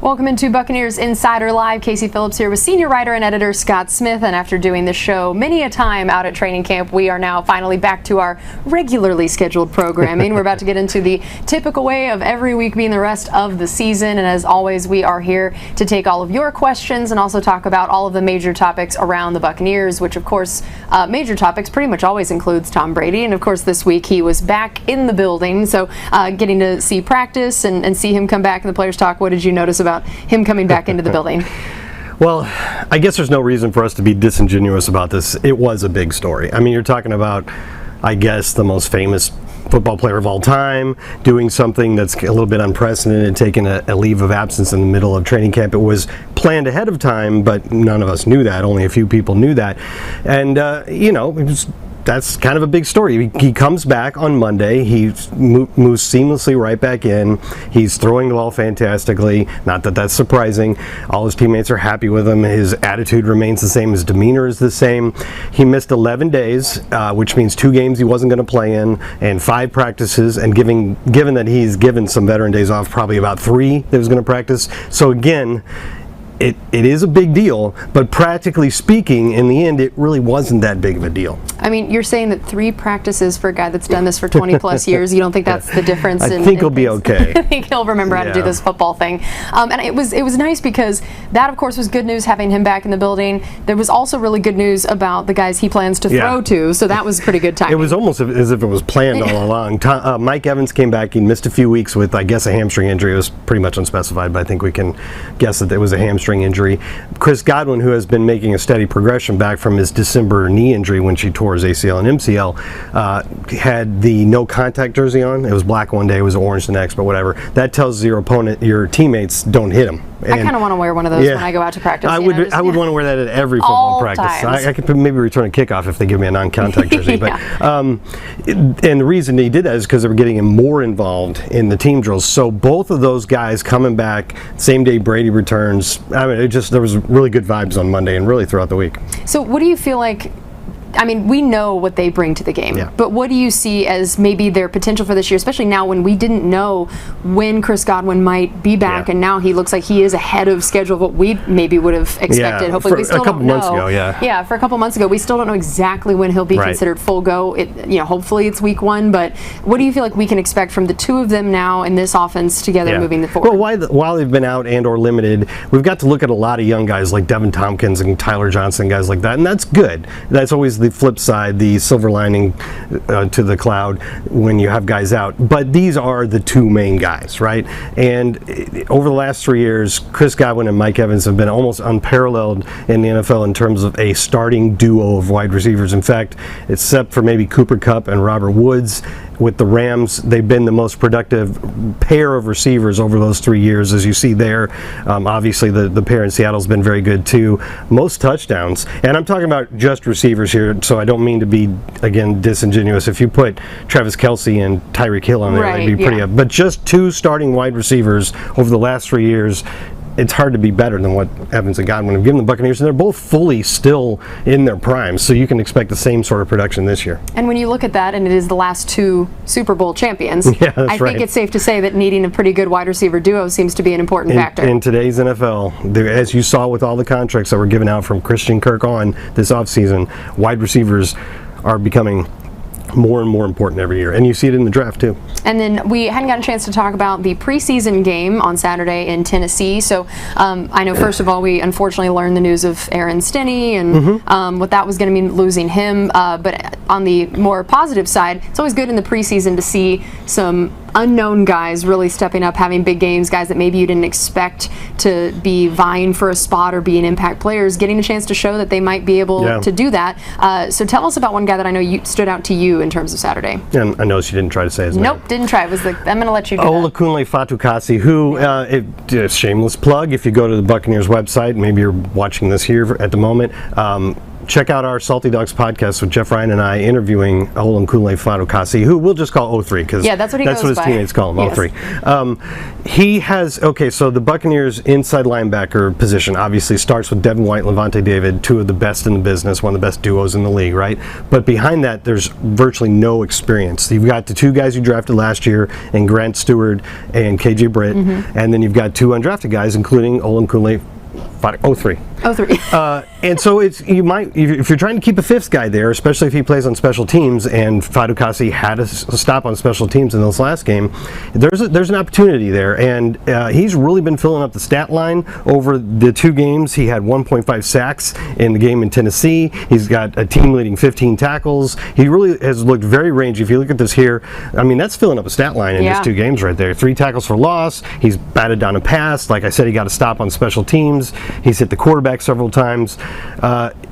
Welcome into Buccaneers Insider Live. Casey Phillips here with senior writer and editor Scott Smith. And after doing this show many a time out at training camp, we are now finally back to our regularly scheduled programming. We're about to get into the typical way of every week being the rest of the season. And as always, we are here to take all of your questions and also talk about all of the major topics around the Buccaneers, which of course, major topics pretty much always includes Tom Brady. And of course, this week he was back in the building. So getting to see practice and see him come back in the Players Talk, what did you notice about him coming back into the building? Well, I guess there's no reason for us to be disingenuous about this. It was a big story. I mean, you're talking about, I guess, the most famous football player of all time doing something that's a little bit unprecedented, taking a leave of absence in the middle of training camp. It was planned ahead of time, but none of us knew that. Only a few people knew that. And, that's kind of a big story. He comes back on Monday. He moves seamlessly right back in. He's throwing the ball fantastically. Not that that's surprising. All his teammates are happy with him. His attitude remains the same. His demeanor is the same. He missed 11 days, which means 2 games he wasn't going to play in, and 5 practices. And given that he's given some veteran days off, probably about 3 that he was going to practice. So again, it is a big deal, but practically speaking, in the end, it really wasn't that big of a deal. I mean, you're saying that 3 practices for a guy that's done this for 20 plus years, you don't think that's the difference? I think he'll be okay. I think he'll remember how to do this football thing. And it was nice because that, of course, was good news having him back in the building. There was also really good news about the guys he plans to throw to, so that was pretty good timing. It was almost as if it was planned all along. Mike Evans came back. He missed a few weeks with, I guess, a hamstring injury. It was pretty much unspecified, but I think we can guess that it was a hamstring injury. Chris Godwin, who has been making a steady progression back from his December knee injury when she tore his ACL and MCL, had the no contact jersey on. It was black one day, it was orange the next, but whatever. That tells your opponent, your teammates, don't hit him. I kind of want to wear one of those when I go out to practice. I would want to wear that at every football practice. I could maybe return a kickoff if they give me a non-contact jersey. But and the reason he did that is because they were getting him more involved in the team drills. So both of those guys coming back same day Brady returns. I mean, there was really good vibes on Monday and really throughout the week. So what do you feel like? I mean, we know what they bring to the game, but what do you see as maybe their potential for this year, especially now when we didn't know when Chris Godwin might be back, and now he looks like he is ahead of schedule of what we maybe would have expected. Hopefully, we still don't know. For a couple months ago, we still don't know exactly when he'll be considered full go. Hopefully it's week 1, but what do you feel like we can expect from the 2 of them now in this offense together moving forward? Well, while they've been out and or limited, we've got to look at a lot of young guys like Devin Tompkins and Tyler Johnson, guys like that, and that's good. That's always the flip side, the silver lining to the cloud when you have guys out. But these are the 2 main guys, right? And over the last 3 years, Chris Godwin and Mike Evans have been almost unparalleled in the NFL in terms of a starting duo of wide receivers. In fact, except for maybe Cooper Kupp and Robert Woods, with the Rams, they've been the most productive pair of receivers over those 3 years, as you see there. Obviously, the pair in Seattle has been very good too. Most touchdowns, and I'm talking about just receivers here, so I don't mean to be, again, disingenuous. If you put Travis Kelce and Tyreek Hill on there, it'd be pretty up. But just 2 starting wide receivers over the last 3 years, it's hard to be better than what Evans and Godwin have given the Buccaneers, and they're both fully still in their primes, so you can expect the same sort of production this year. And when you look at that, and it is the last 2 Super Bowl champions, I think it's safe to say that needing a pretty good wide receiver duo seems to be an important factor. In today's NFL, as you saw with all the contracts that were given out from Christian Kirk on this offseason, wide receivers are becoming more and more important every year, and you see it in the draft too. And then we hadn't gotten a chance to talk about the preseason game on Saturday in Tennessee. So I know, first of all, we unfortunately learned the news of Aaron Stinney and what that was going to mean, losing him. But on the more positive side, it's always good in the preseason to see some unknown guys really stepping up, having big games, guys that maybe you didn't expect to be vying for a spot or being impact players, getting a chance to show that they might be able to do that. So tell us about one guy that I know stood out to you in terms of Saturday. And I know she didn't try to say his name. Nope, didn't try. It was like, I'm going to let you do Olakunle Fatukasi, who, shameless plug, if you go to the Buccaneers website, maybe you're watching this here at the moment, check out our Salty Dogs podcast with Jeff Ryan and I interviewing Olamide Fatukasi, who we'll just call 03 because that's what his teammates call him, yes. 03. He has, so the Buccaneers inside linebacker position obviously starts with Devin White, Lavonte David, two of the best in the business, one of the best duos in the league, right? But behind that, there's virtually no experience. You've got the two guys you drafted last year, and Grant Stewart and KJ Britt, and then you've got two undrafted guys, including Olamide 03. And so if you're trying to keep a fifth guy there, especially if he plays on special teams, and Fatukasi had a stop on special teams in this last game, there's an opportunity there, and he's really been filling up the stat line over the two games. He had 1.5 sacks in the game in Tennessee. He's got a team-leading 15 tackles. He really has looked very rangy. If you look at this here, I mean, that's filling up a stat line in just two games right there. 3 tackles for loss. He's batted down a pass. Like I said, he got a stop on special teams. He's hit the quarterback several times.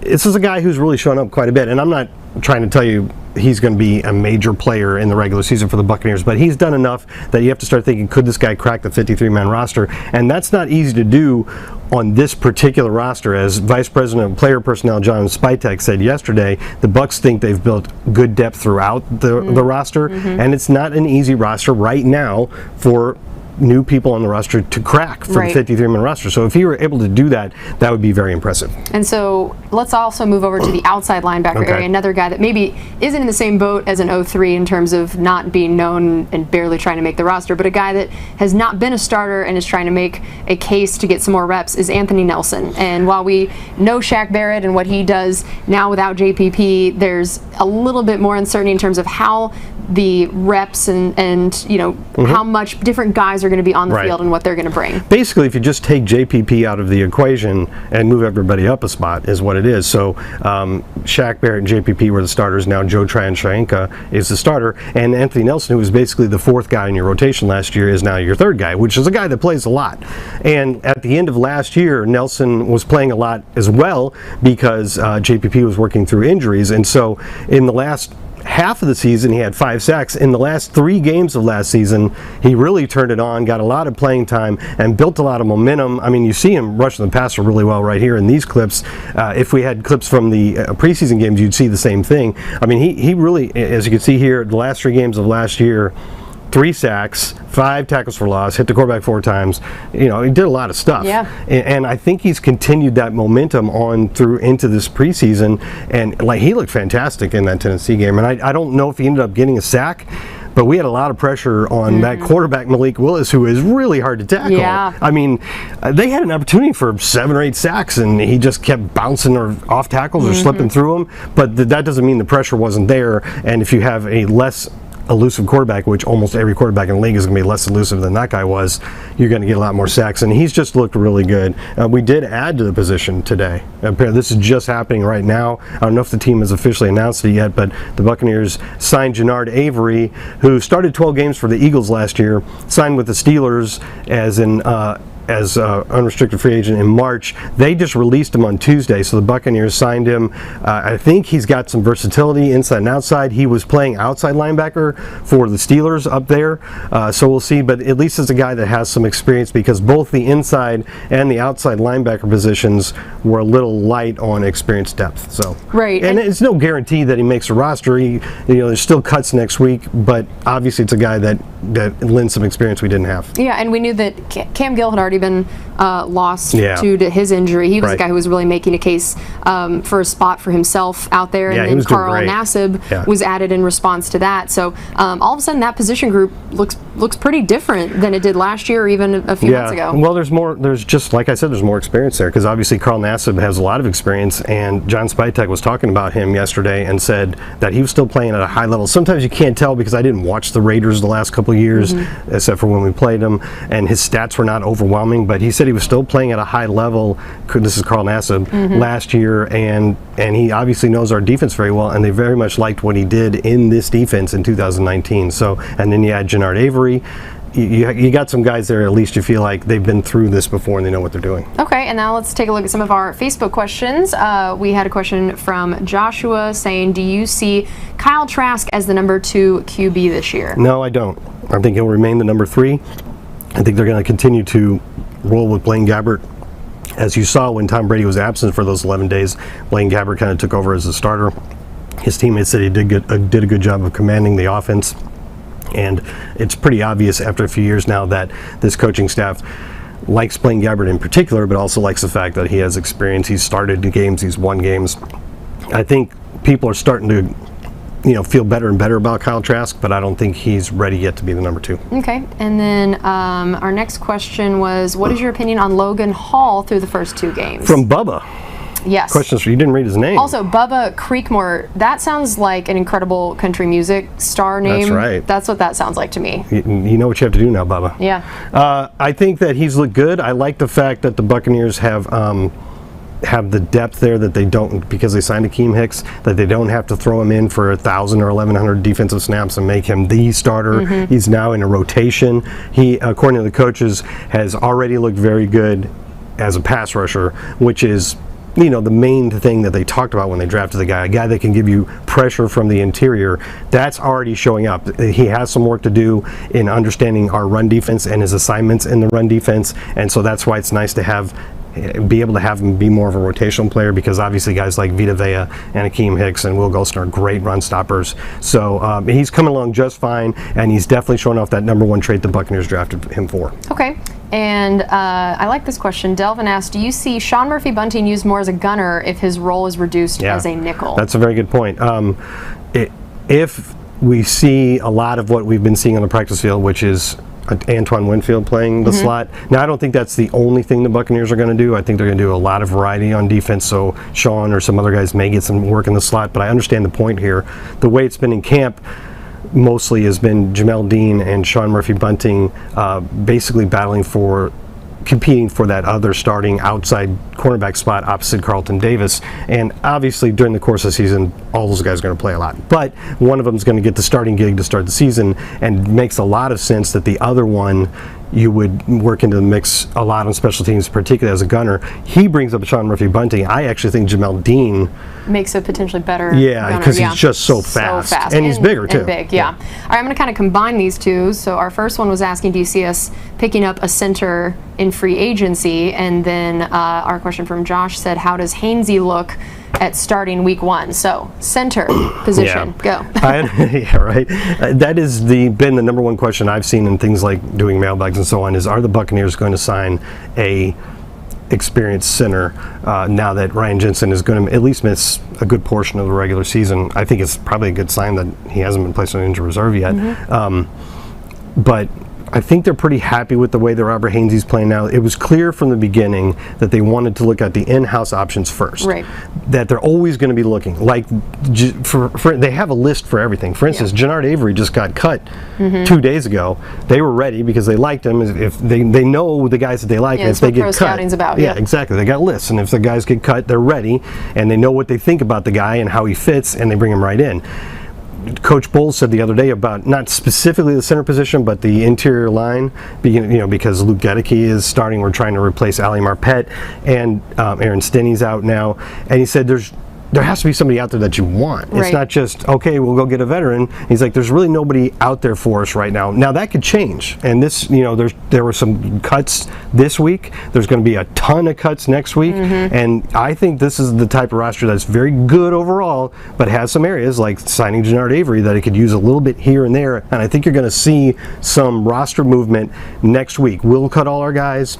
This is a guy who's really shown up quite a bit, and I'm not trying to tell you he's going to be a major player in the regular season for the Buccaneers, but he's done enough that you have to start thinking, could this guy crack the 53-man roster? And that's not easy to do on this particular roster. As Vice President of Player Personnel John Spytek said yesterday, the Bucs think they've built good depth throughout the roster, and it's not an easy roster right now for new people on the roster to crack for the 53-man roster. So if he were able to do that, that would be very impressive. And so let's also move over to the outside linebacker area, another guy that maybe isn't in the same boat as an 03 in terms of not being known and barely trying to make the roster, but a guy that has not been a starter and is trying to make a case to get some more reps is Anthony Nelson. And while we know Shaq Barrett and what he does now without JPP, there's a little bit more uncertainty in terms of how the reps and how much different guys are going to be on the field and what they're going to bring. Basically, if you just take JPP out of the equation and move everybody up a spot is what it is. So Shaq Barrett and JPP were the starters. Now Joe Tryon-Shoyinka is the starter, and Anthony Nelson, who was basically the fourth guy in your rotation last year, is now your third guy, which is a guy that plays a lot. And at the end of last year, Nelson was playing a lot as well because JPP was working through injuries. And so in the last half of the season, he had 5 sacks. In the last 3 games of last season, he really turned it on, got a lot of playing time, and built a lot of momentum. I mean, you see him rushing the passer really well right here in these clips. If we had clips from the preseason games, you'd see the same thing. I mean, he really, as you can see here, the last 3 games of last year, 3 sacks, 5 tackles for loss, hit the quarterback 4 times. He did a lot of stuff. Yeah. And I think he's continued that momentum on through into this preseason. And he looked fantastic in that Tennessee game. And I don't know if he ended up getting a sack, but we had a lot of pressure on that quarterback, Malik Willis, who is really hard to tackle. Yeah. I mean, they had an opportunity for 7 or 8 sacks, and he just kept bouncing or off tackles or slipping through them. But that doesn't mean the pressure wasn't there. And if you have a less elusive quarterback, which almost every quarterback in the league is going to be less elusive than that guy was, you're going to get a lot more sacks, and he's just looked really good. We did add to the position today. This is just happening right now. I don't know if the team has officially announced it yet, but the Buccaneers signed Jannard Avery, who started 12 games for the Eagles last year, signed with the Steelers as unrestricted free agent in March. They just released him on Tuesday, so the Buccaneers signed him. I think he's got some versatility inside and outside. He was playing outside linebacker for the Steelers up there, so we'll see, but at least it's a guy that has some experience because both the inside and the outside linebacker positions were a little light on experience depth. So and it's no guarantee that he makes a roster. There's still cuts next week, but obviously it's a guy that lends some experience we didn't have. Yeah, and we knew that Cam Gill had already been lost due to his injury. He was a guy who was really making a case for a spot for himself out there, and then Carl Nassib was added in response to that. So all of a sudden that position group looks pretty different than it did last year or even a few months ago. Well, there's just, like I said, there's more experience there because obviously Carl Nassib has a lot of experience, and John Spytek was talking about him yesterday and said that he was still playing at a high level. Sometimes you can't tell because I didn't watch the Raiders the last couple of years, except for when we played them, and his stats were not overwhelming, but he said he was still playing at a high level. This is Carl Nassib last year, and he obviously knows our defense very well, and they very much liked what he did in this defense in 2019. So, and then you add Jannard Avery. You got some guys there, at least you feel like they've been through this before and they know what they're doing. Okay, and now let's take a look at some of our Facebook questions. We had a question from Joshua saying, do you see Kyle Trask as the number 2 QB this year? No, I don't. I think he'll remain the number 3. I think they're going to continue to roll with Blaine Gabbert As you saw when Tom Brady was absent for those 11 days, Blaine Gabbert kind of took over as a starter. His teammates said he did a good job of commanding the offense. And it's pretty obvious after a few years now that this coaching staff likes Blaine Gabbert in particular, but also likes the fact that he has experience. He's started games, he's won games. I think people are starting to feel better and better about Kyle Trask, but I don't think he's ready yet to be the number 2. Okay, and then our next question was, what is your opinion on Logan Hall through the first 2 games? From Bubba. Yes. Questions for you. Didn't read his name. Also, Bubba Creekmore, that sounds like an incredible country music star name. That's right. That's what that sounds like to me. You know what you have to do now, Bubba. Yeah. I think that he's looked good. I like the fact that the Buccaneers have the depth there, that they don't, because they signed Akeem Hicks, that they don't have to throw him in for 1,000 or 1,100 defensive snaps and make him the starter. He's now in a rotation. He, according to the coaches, has already looked very good as a pass rusher, which is the main thing that they talked about when they drafted the guy, a guy that can give you pressure from the interior. That's already showing up. He has some work to do in understanding our run defense and his assignments in the run defense, and so that's why it's nice to be able to have him be more of a rotational player, because obviously guys like Vita Vea and Akeem Hicks and Will Golston are great run stoppers. So he's coming along just fine, and he's definitely showing off that number 1 trait the Buccaneers drafted him for. Okay. And I like this question. Delvin asked, do you see Sean Murphy-Bunting used more as a gunner if his role is reduced as a nickel? That's a very good point. If we see a lot of what we've been seeing on the practice field, which is Antoine Winfield playing the slot. Now, I don't think that's the only thing the Buccaneers are going to do. I think they're going to do a lot of variety on defense, so Sean or some other guys may get some work in the slot, but I understand the point here. The way it's been in camp mostly has been Jamel Dean and Sean Murphy-Bunting basically competing for that other starting outside cornerback spot opposite Carlton Davis. And obviously during the course of the season, all those guys are going to play a lot. But one of them is going to get the starting gig to start the season, and it makes a lot of sense that the other one you would work into the mix a lot on special teams, particularly as a gunner. He brings up Sean Murphy-Bunting. I actually think Jamel Dean makes a potentially better gunner. Because he's just so fast. And he's bigger, too. And big, yeah. All right, I'm going to kind of combine these two. So our first one was asking, do you see us picking up a center in free agency? And then our question from Josh said, how does Hainsey look at starting week 1? So center position, go. Yeah, right. That has been the number 1 question I've seen in things like doing mailbags and so on, is are the Buccaneers going to sign a experienced center now that Ryan Jensen is going to at least miss a good portion of the regular season? I think it's probably a good sign that he hasn't been placed on injured reserve yet. But I think they're pretty happy with the way that Robert Hainsey's playing now. It was clear from the beginning that they wanted to look at the in-house options first. Right. That they're always going to be looking. Like, they have a list for everything. For instance, Jannard Avery just got cut 2 days ago. They were ready because they liked him. If they know the guys that they like, and if they get cut. Scouting's about. Yeah, exactly. They got lists, and if the guys get cut, they're ready, and they know what they think about the guy and how he fits, and they bring him right in. Coach Bowles said the other day about not specifically the center position, but the interior line, because Luke Gedeke is starting. We're trying to replace Ali Marpet, and Aaron Stinney's out now. And he said there has to be somebody out there that you want. Right. It's not just, okay, we'll go get a veteran. He's like, there's really nobody out there for us right now. Now that could change. And this, there were some cuts this week. There's going to be a ton of cuts next week. And I think this is the type of roster that's very good overall, but has some areas like signing Jannard Avery that it could use a little bit here and there. And I think you're going to see some roster movement next week. We'll cut all our guys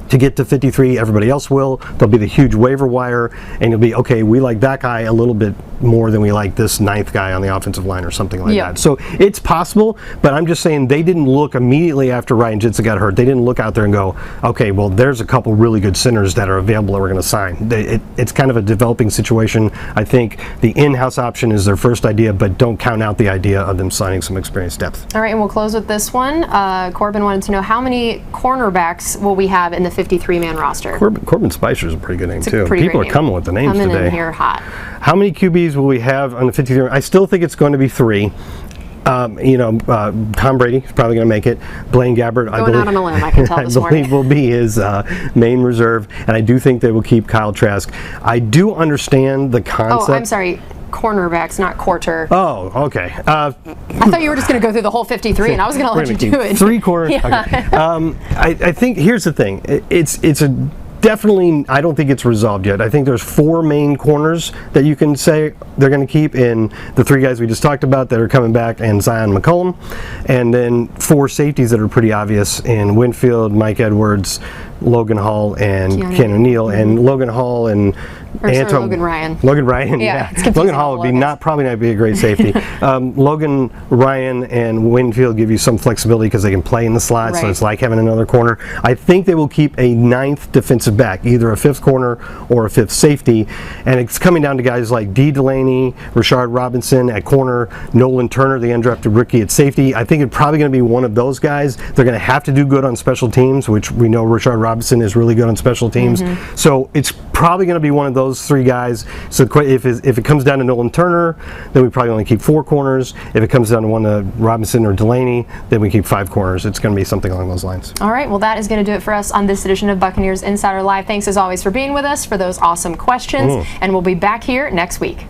to get to 53, everybody else will. There'll be the huge waiver wire, and you'll be, okay, we like that guy a little bit more than we like this 9th guy on the offensive line or something like that. So it's possible, but I'm just saying they didn't look immediately after Ryan Jensen got hurt. They didn't look out there and go, okay, well, there's a couple really good centers that are available that we're going to sign. It's kind of a developing situation. I think the in-house option is their first idea, but don't count out the idea of them signing some experienced depth. All right, and we'll close with this one. Corbin wanted to know, how many cornerbacks will we have in the 53-man roster? Corbin Spicer's a pretty good name, too. People are coming with the names today. Coming in here hot. How many QBs will we have on the 53? I still think it's going to be 3. Tom Brady is probably going to make it. Blaine Gabbert, I believe, out on a limb, I can tell this morning. I believe will be his main reserve, and I do think they will keep Kyle Trask. I do understand the concept. Oh, I'm sorry. Cornerbacks, not quarter. Oh, okay. I thought you were just going to go through the whole 53, and I was going to let you do it. 3 quarters. Yeah. Okay. I think here's the thing. definitely, I don't think it's resolved yet. I think there's 4 main corners that you can say they're going to keep in the 3 guys we just talked about that are coming back, and Zion McCollum, and then 4 safeties that are pretty obvious in Winfield, Mike Edwards, Logan Hall, and Keanu Neal. And Logan Hall and Logan Ryan. Logan Ryan, yeah. Logan Hall would be probably not be a great safety. Logan Ryan and Winfield give you some flexibility because they can play in the slot, so it's like having another corner. I think they will keep a 9th defensive back, either a 5th corner or a 5th safety, and it's coming down to guys like D. Delaney, Rashard Robinson at corner, Nolan Turner, the undrafted rookie at safety. I think it's probably going to be one of those guys. They're going to have to do good on special teams, which we know Rashard Robinson is really good on special teams. So it's probably going to be one of those 3 guys. So if it comes down to Nolan Turner, then we probably only keep 4 corners. If it comes down to one of Robinson or Delaney, then we keep 5 corners. It's going to be something along those lines. All right, well, that is going to do it for us on this edition of Buccaneers Insider Live. Thanks as always for being with us, for those awesome questions, and we'll be back here next week.